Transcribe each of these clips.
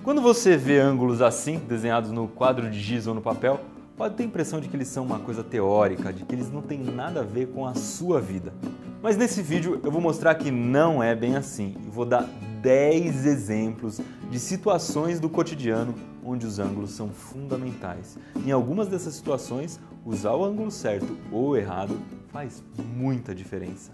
Quando você vê ângulos assim, desenhados no quadro de giz ou no papel, pode ter a impressão de que eles são uma coisa teórica, de que eles não têm nada a ver com a sua vida. Mas nesse vídeo eu vou mostrar que não é bem assim e vou dar 10 exemplos de situações do cotidiano onde os ângulos são fundamentais. Em algumas dessas situações, usar o ângulo certo ou errado faz muita diferença.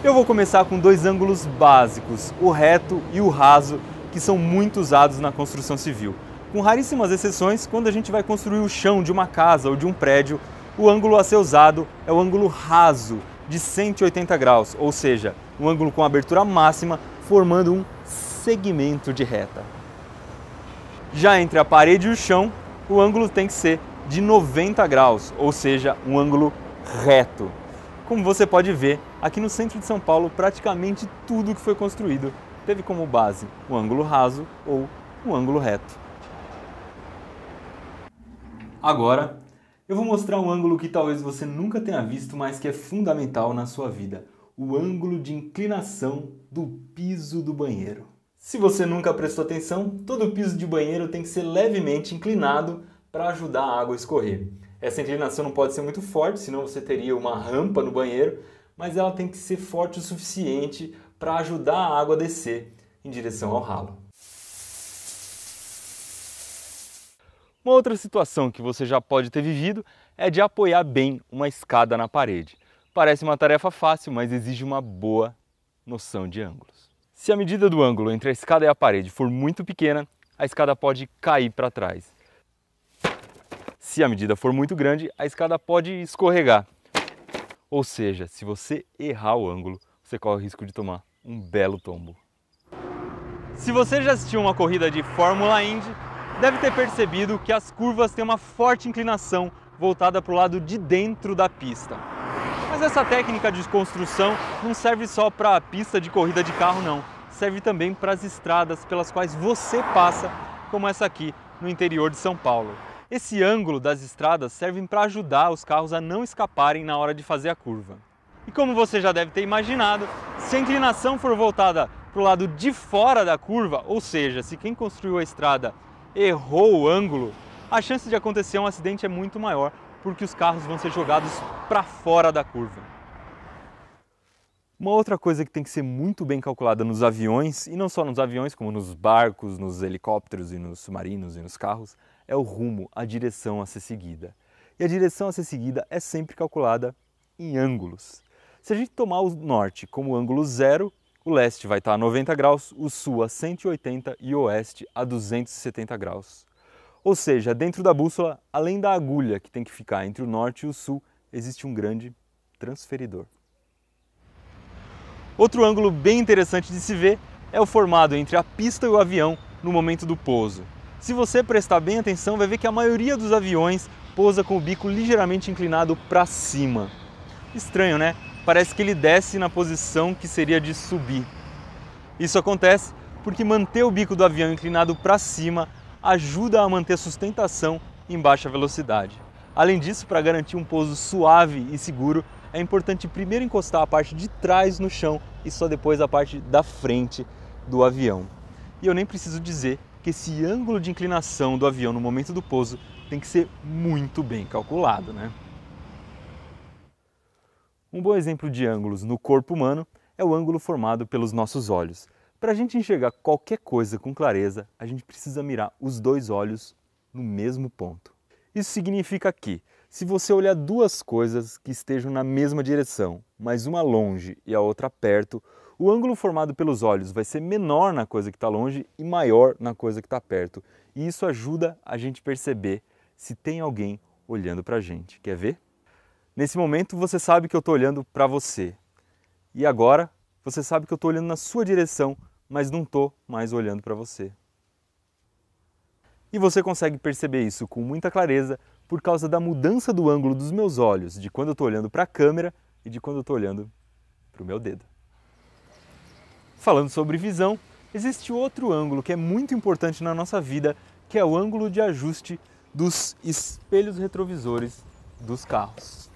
Eu vou começar com dois ângulos básicos, o reto e o raso, que são muito usados na construção civil. Com raríssimas exceções, quando a gente vai construir o chão de uma casa ou de um prédio, o ângulo a ser usado é o ângulo raso, de 180 graus, ou seja, um ângulo com abertura máxima, formando um segmento de reta. Já entre a parede e o chão, o ângulo tem que ser de 90 graus, ou seja, um ângulo reto. Como você pode ver, aqui no centro de São Paulo, praticamente tudo que foi construído teve como base um ângulo raso ou um ângulo reto. Agora, eu vou mostrar um ângulo que talvez você nunca tenha visto, mas que é fundamental na sua vida. O ângulo de inclinação do piso do banheiro. Se você nunca prestou atenção, todo piso de banheiro tem que ser levemente inclinado para ajudar a água a escorrer. Essa inclinação não pode ser muito forte, senão você teria uma rampa no banheiro, mas ela tem que ser forte o suficiente para ajudar a água a descer em direção ao ralo. Uma outra situação que você já pode ter vivido é de apoiar bem uma escada na parede. Parece uma tarefa fácil, mas exige uma boa noção de ângulos. Se a medida do ângulo entre a escada e a parede for muito pequena, a escada pode cair para trás. Se a medida for muito grande, a escada pode escorregar. Ou seja, se você errar o ângulo, você corre o risco de tomar um belo tombo. Se você já assistiu uma corrida de Fórmula Indy, deve ter percebido que as curvas têm uma forte inclinação voltada para o lado de dentro da pista. Mas essa técnica de construção não serve só para a pista de corrida de carro, não. Serve também para as estradas pelas quais você passa, como essa aqui no interior de São Paulo. Esse ângulo das estradas serve para ajudar os carros a não escaparem na hora de fazer a curva. E como você já deve ter imaginado, se a inclinação for voltada para o lado de fora da curva, ou seja, se quem construiu a estrada errou o ângulo, a chance de acontecer um acidente é muito maior, porque os carros vão ser jogados para fora da curva. Uma outra coisa que tem que ser muito bem calculada nos aviões, e não só nos aviões, como nos barcos, nos helicópteros e nos submarinos e nos carros, é o rumo, a direção a ser seguida. E a direção a ser seguida é sempre calculada em ângulos. Se a gente tomar o norte como ângulo zero, o leste vai estar a 90 graus, o sul a 180 e o oeste a 270 graus. Ou seja, dentro da bússola, além da agulha que tem que ficar entre o norte e o sul, existe um grande transferidor. Outro ângulo bem interessante de se ver é o formado entre a pista e o avião no momento do pouso. Se você prestar bem atenção, vai ver que a maioria dos aviões pousa com o bico ligeiramente inclinado para cima. Estranho, né? Parece que ele desce na posição que seria de subir. Isso acontece porque manter o bico do avião inclinado para cima ajuda a manter a sustentação em baixa velocidade. Além disso, para garantir um pouso suave e seguro, é importante primeiro encostar a parte de trás no chão e só depois a parte da frente do avião. E eu nem preciso dizer que esse ângulo de inclinação do avião no momento do pouso tem que ser muito bem calculado, né? Um bom exemplo de ângulos no corpo humano é o ângulo formado pelos nossos olhos. Para a gente enxergar qualquer coisa com clareza, a gente precisa mirar os dois olhos no mesmo ponto. Isso significa que, se você olhar duas coisas que estejam na mesma direção, mas uma longe e a outra perto, o ângulo formado pelos olhos vai ser menor na coisa que está longe e maior na coisa que está perto. E isso ajuda a gente perceber se tem alguém olhando para a gente. Quer ver? Nesse momento você sabe que eu estou olhando para você. E agora você sabe que eu estou olhando na sua direção, mas não estou mais olhando para você. E você consegue perceber isso com muita clareza por causa da mudança do ângulo dos meus olhos, de quando eu estou olhando para a câmera e de quando eu estou olhando para o meu dedo. Falando sobre visão, Existe outro ângulo que é muito importante na nossa vida, que é o ângulo de ajuste dos espelhos retrovisores dos carros.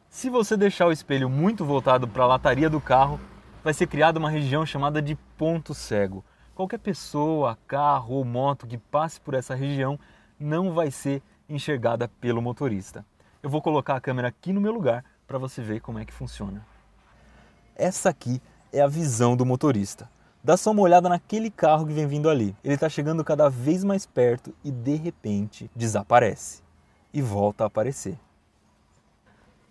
Se você deixar o espelho muito voltado para a lataria do carro, vai ser criada uma região chamada de ponto cego. Qualquer pessoa, carro ou moto que passe por essa região não vai ser enxergada pelo motorista. Eu vou colocar a câmera aqui no meu lugar para você ver como é que funciona. Essa aqui é a visão do motorista. Dá só uma olhada naquele carro que vem vindo ali. Ele está chegando cada vez mais perto e de repente desaparece. E volta a aparecer.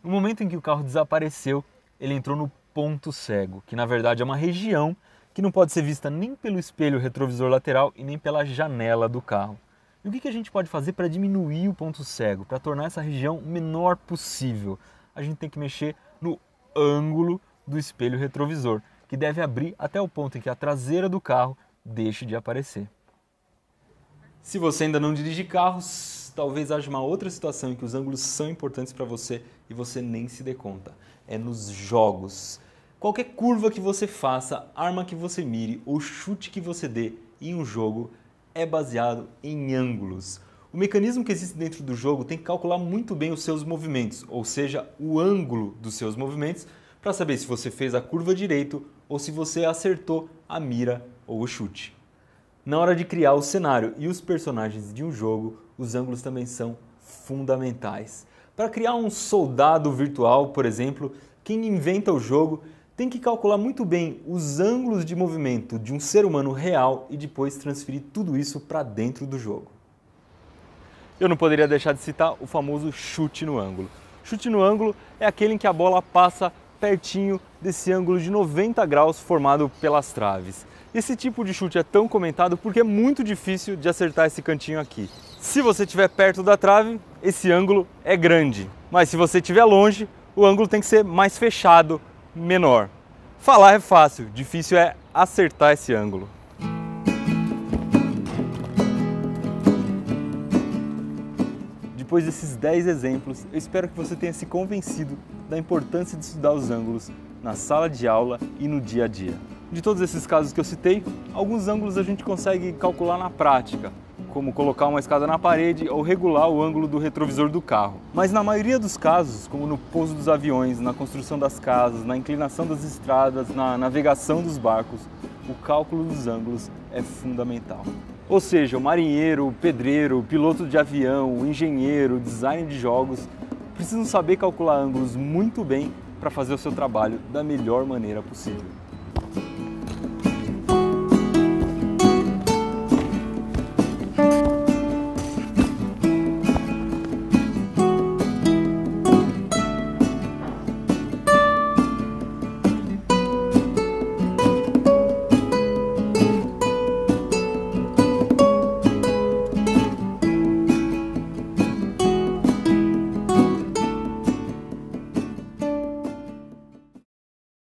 No momento em que o carro desapareceu, ele entrou no ponto cego, que na verdade é uma região que não pode ser vista nem pelo espelho retrovisor lateral e nem pela janela do carro. E o que a gente pode fazer para diminuir o ponto cego, para tornar essa região o menor possível? A gente tem que mexer no ângulo do espelho retrovisor, que deve abrir até o ponto em que a traseira do carro deixe de aparecer. Se você ainda não dirige carros, talvez haja uma outra situação em que os ângulos são importantes para você e você nem se dê conta. É nos jogos. Qualquer curva que você faça, arma que você mire ou chute que você dê em um jogo é baseado em ângulos. O mecanismo que existe dentro do jogo tem que calcular muito bem os seus movimentos, ou seja, o ângulo dos seus movimentos, para saber se você fez a curva direito ou se você acertou a mira ou o chute. Na hora de criar o cenário e os personagens de um jogo, os ângulos também são fundamentais. Para criar um soldado virtual, por exemplo, quem inventa o jogo tem que calcular muito bem os ângulos de movimento de um ser humano real e depois transferir tudo isso para dentro do jogo. Eu não poderia deixar de citar o famoso chute no ângulo. Chute no ângulo é aquele em que a bola passa pertinho desse ângulo de 90 graus formado pelas traves. Esse tipo de chute é tão comentado porque é muito difícil de acertar esse cantinho aqui. Se você estiver perto da trave, esse ângulo é grande, mas se você estiver longe, o ângulo tem que ser mais fechado, menor. Falar é fácil, difícil é acertar esse ângulo. Depois desses 10 exemplos, eu espero que você tenha se convencido da importância de estudar os ângulos na sala de aula e no dia a dia. De todos esses casos que eu citei, alguns ângulos a gente consegue calcular na prática, como colocar uma escada na parede ou regular o ângulo do retrovisor do carro. Mas na maioria dos casos, como no pouso dos aviões, na construção das casas, na inclinação das estradas, na navegação dos barcos, o cálculo dos ângulos é fundamental. Ou seja, o marinheiro, o pedreiro, o piloto de avião, o engenheiro, o design de jogos precisam saber calcular ângulos muito bem para fazer o seu trabalho da melhor maneira possível.